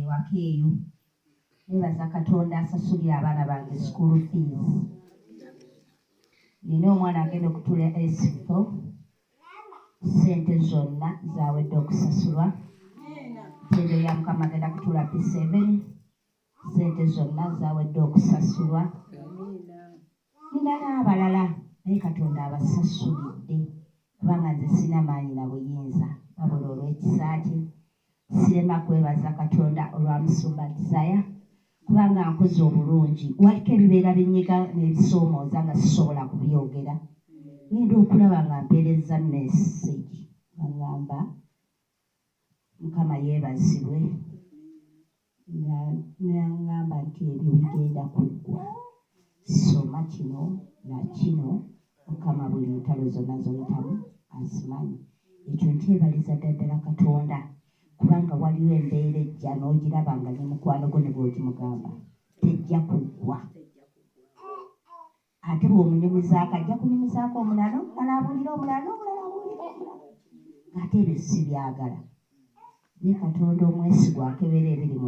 ewaka eyo. Neebaza Katonda asasulira abaana bange school fees. Nina omwana agenda okutuula S4, ssente zonna zaawedde okusasulwa. Ttendo ya Mukama agenda kutuula P7, ssente zonna zaawedde okusasulwa. Nina n'abalala naye Katonda abasasulidde kubanga nze sina maanyi na buyinza wabula olw'ekisa kye. Sirema kwebaza Katonda olwa Musumba Desire kubanga nkoze obulungi. Waliko ebibeera binyiga n'ebisoomooza nga sisobola kubyogera. Ngenda okulaba nga mpeereza message ngamba Mukama yeebazibwe. N'aŋŋamba nti ebyo bigenda kuggwa. Soma kino na kino, Mukama buli ntalo zonna z'oyitamu azimanyi. Ekyo nkyebaliza ddala Katonda kubanga waliwo embeera ejja n'ogiraba nga ne mukwano gwo ne bw'ogimugamba tejja kuggwa. Ate bw'omunyumizaako ajja kunyumizaako omulala, omulala abulira omulala, n'omulala abulira omulala. Ate ebyo si byagala. Naye Katonda omwesigwa akebera ebiri mu